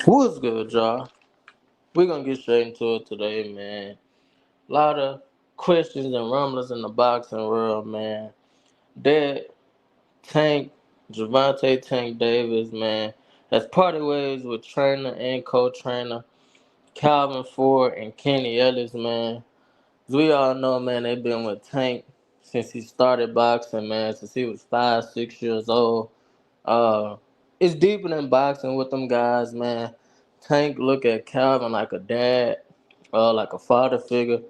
What's good, y'all? We're gonna get straight into it today, man. A lot of questions and rumblings in the boxing world, man. That Tank, Gervonta Tank Davis, man, has parted ways with trainer and co-trainer Calvin Ford and Kenny Ellis, man. As we all know, man, they've been with Tank since he started boxing, man, since he was 5, 6 years old. Uh, it's deeper than boxing with them guys, man. Tank look at Calvin like a dad, like a father figure.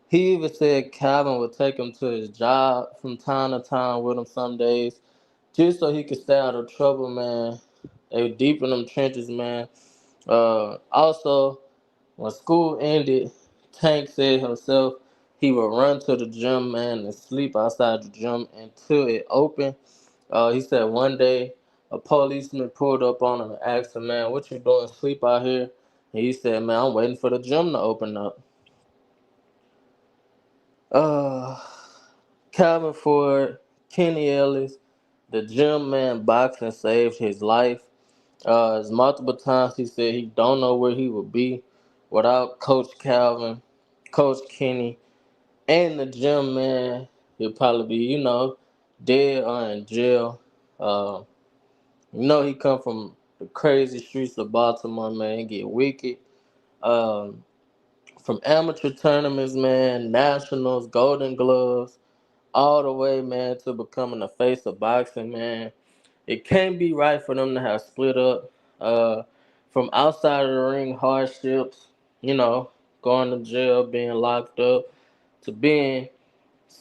He even said Calvin would take him to his job from time to time with him some days, just so he could stay out of trouble, man. They deep in them trenches, man. Also, when school ended, Tank said himself he would run to the gym, man, and sleep outside the gym until it opened. He said one day a policeman pulled up on him and asked him, man, what you doing sleep out here? And he said, man, I'm waiting for the gym to open up. Uh, Calvin Ford, Kenny Ellis, the gym man boxing saved his life. As multiple times he said he don't know where he would be without Coach Calvin, Coach Kenny, and the gym man. He'll probably be, dead or in jail. Uh, he come from the crazy streets of Baltimore, man. He get wicked. Um, from amateur tournaments, man, nationals, Golden Gloves, all the way, man, to becoming the face of boxing, man. It can't be right for them to have split up. Uh, from outside of the ring hardships, you know, going to jail, being locked up, to being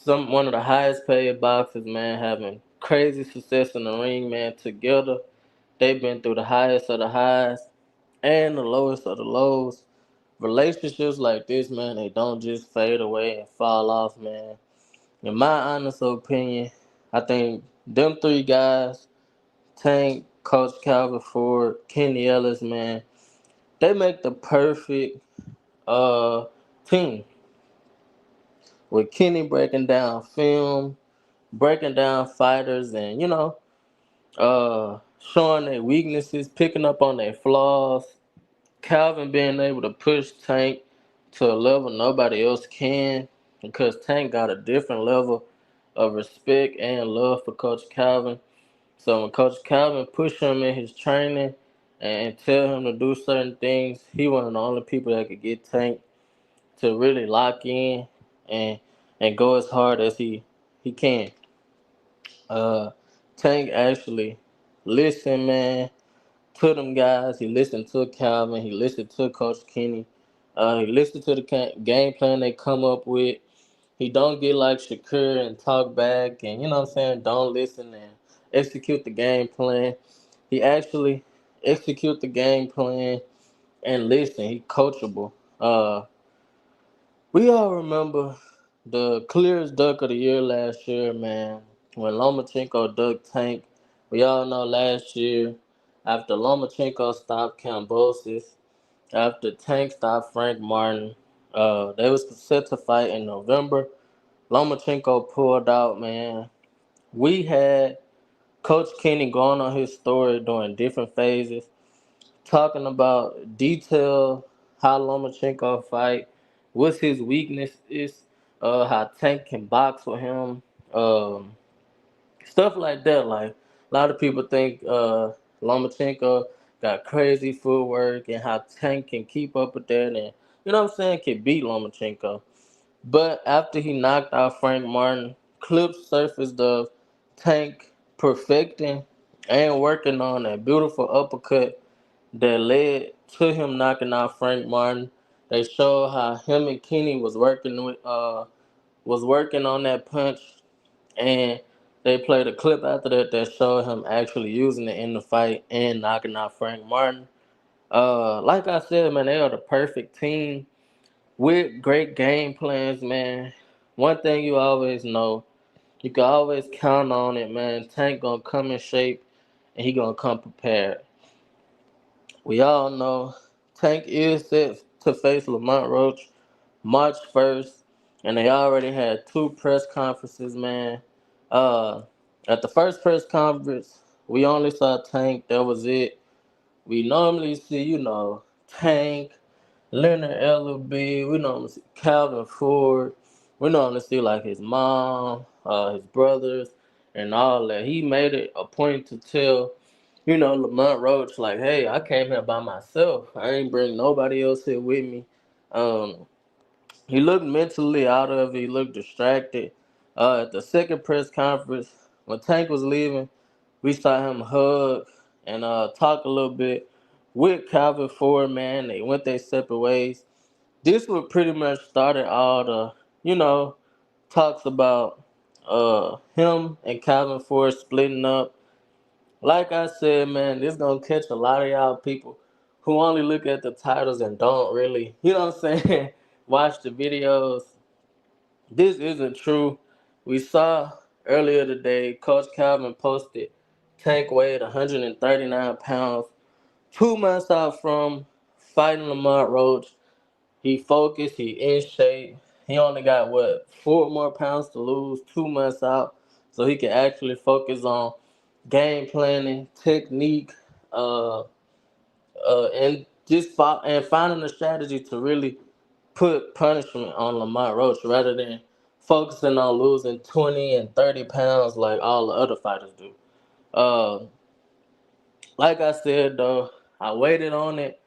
one of the highest paid boxers, man, having crazy success in the ring, man. Together, they've been through the highest of the highs and the lowest of the lows. Relationships like this, man, they don't just fade away and fall off, man. In my honest opinion, I think them three guys, Tank, Coach Calvin Ford, Kenny Ellis, man, they make the perfect uh team. With Kenny breaking down film, breaking down fighters, and showing their weaknesses, picking up on their flaws. Calvin being able to push Tank to a level nobody else can, because Tank got a different level of respect and love for Coach Calvin. So when Coach Calvin push him in his training and tell him to do certain things, he one of the only people that could get Tank to really lock in and go as hard as he can. Uh, Tank actually listen, man, to them guys. He listened to Calvin. He listened to Coach Kenny. He listened to the game plan they come up with. He don't get like Shakur and talk back and, what I'm saying, don't listen and execute the game plan. He actually execute the game plan and listen. He coachable. We all remember the clearest duck of the year last year, man, when Lomachenko ducked Tank. We all know last year, after Lomachenko stopped Kambosos, after Tank stopped Frank Martin, they was set to fight in November. Lomachenko pulled out, man. We had Coach Kenny going on his story during different phases, talking about detail how Lomachenko fight, what's his weakness is, how Tank can box with him, um, stuff like that. Like a lot of people think Lomachenko got crazy footwork and how Tank can keep up with that and can beat Lomachenko. But after he knocked out Frank Martin, clips surfaced of Tank perfecting and working on that beautiful uppercut that led to him knocking out Frank Martin. They showed how him and Kenny was working on that punch, and they played a clip after that that showed him actually using it in the fight and knocking out Frank Martin. Like I said, man, they are the perfect team with great game plans, man. One thing you always know, you can always count on it, man. Tank gonna come in shape and he gonna come prepared. We all know Tank is set to face Lamont Roach March 1st, and they already had two press conferences, man. Uh, at the first press conference, we only saw Tank. That was it. We normally see, Tank, Leonard LB, we normally see Calvin Ford, we normally see like his mom, his brothers, and all that. He made it a point to tell, Lamont Roach, like, hey, I came here by myself. I ain't bring nobody else here with me. Um, he looked mentally out of it. He looked distracted. At the second press conference, when Tank was leaving, we saw him hug and talk a little bit with Calvin Ford, man. They went their separate ways. This would pretty much started all the, you know, talks about him and Calvin Ford splitting up. Like I said, man, this gonna catch a lot of y'all people who only look at the titles and don't really, watch the videos. This isn't true. We saw earlier today, Coach Calvin posted Tank weighed 139 pounds, 2 months out from fighting Lamont Roach. He focused, he in shape. He only got, 4 more pounds to lose, 2 months out, so he can actually focus on game planning, technique, uh, and and finding a strategy to really put punishment on Lamont Roach rather than focusing on losing 20 and 30 pounds like all the other fighters do. Uh, like I said, though, I waited on it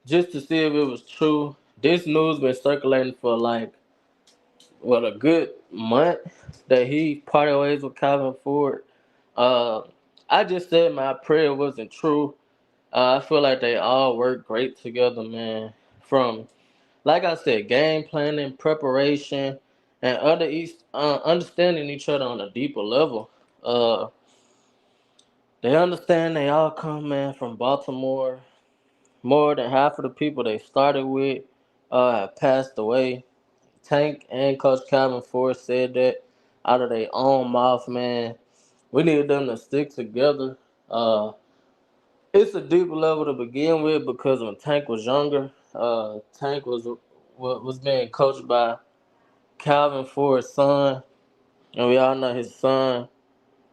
just to see if it was true. This news been circulating for like, a good month that he parted ways with Calvin Ford. Uh, I just said my prayer wasn't true. I feel like they all work great together, man. From, like I said, game planning, preparation, and understanding each other on a deeper level. Uh, they understand they all come, man, from Baltimore. More than half of the people they started with have passed away. Tank and Coach Calvin Ford said that out of their own mouth, man. We needed them to stick together. It's a deeper level to begin with because when Tank was younger, Tank was being coached by Calvin Ford's son, and we all know his son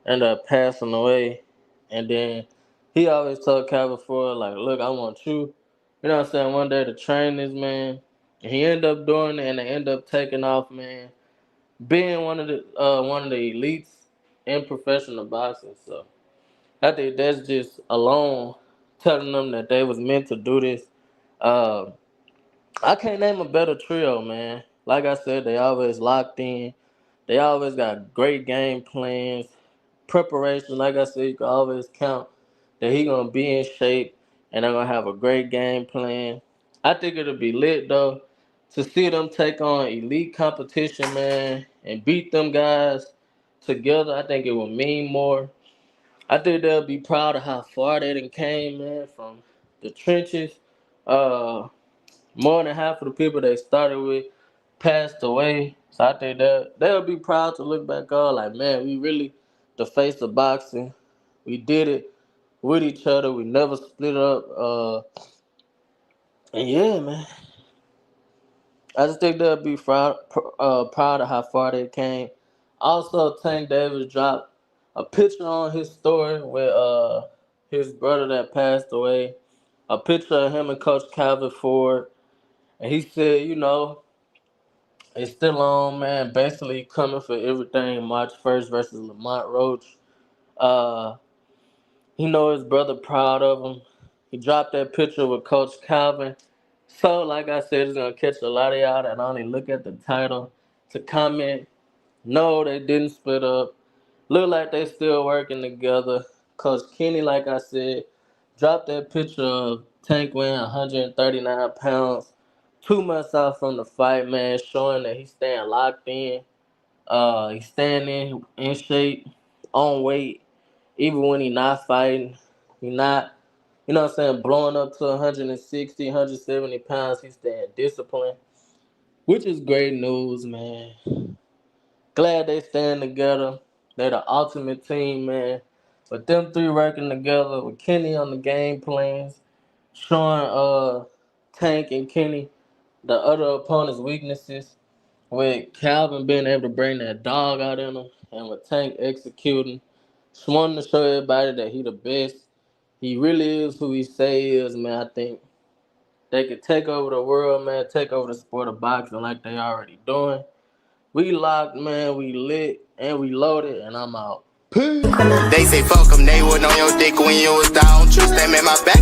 ended up passing away. And then he always told Calvin Ford, like, look, I want you, one day to train this man. And he ended up doing it, and they ended up taking off, man, being one of the elites in professional boxing. So I think that's just alone telling them that they was meant to do this. Uh, I can't name a better trio, man. Like I said, they always locked in. They always got great game plans, preparation. Like I said, you can always count that he gonna be in shape and they're gonna have a great game plan. I think it'll be lit though to see them take on elite competition, man, and beat them guys together. I think it will mean more. I think they'll be proud of how far they done came, man, from the trenches. Uh, More than half of the people they started with passed away. So I think they'll be proud to look back on like, man, we really the face of boxing. We did it with each other. We never split up. And yeah, man, I just think they'll be proud of how far they came. Also, Tank Davis dropped a picture on his story with his brother that passed away. A picture of him and Coach Calvin Ford, and he said, it's still on, man. Basically coming for everything. March 1st versus Lamont Roach. Uh, he know his brother proud of him. He dropped that picture with Coach Calvin. So, like I said, it's gonna catch a lot of y'all that only look at the title to comment. No, they didn't split up. Look like they still working together. Coach Kenny, like I said, dropped that picture of Tank weighing 139 pounds, 2 months out from the fight, man, showing that he's staying locked in. He's staying in shape, on weight, even when he not fighting. He not, blowing up to 160, 170 pounds. He's staying disciplined, which is great news, man. Glad they stand together. They're the ultimate team, man. With them three working together, with Kenny on the game plans, showing Tank and Kenny the other opponent's weaknesses, with Calvin being able to bring that dog out in him, and with Tank executing, just wanting to show everybody that he the best. he really is who he say he is, man. I think they could take over the world, man. Take over the sport of boxing like they already doing. We locked, man. We lit and we loaded, and I'm out. Peace. They say fuck 'em, they wasn't on your dick when you was down. Trust them in my back.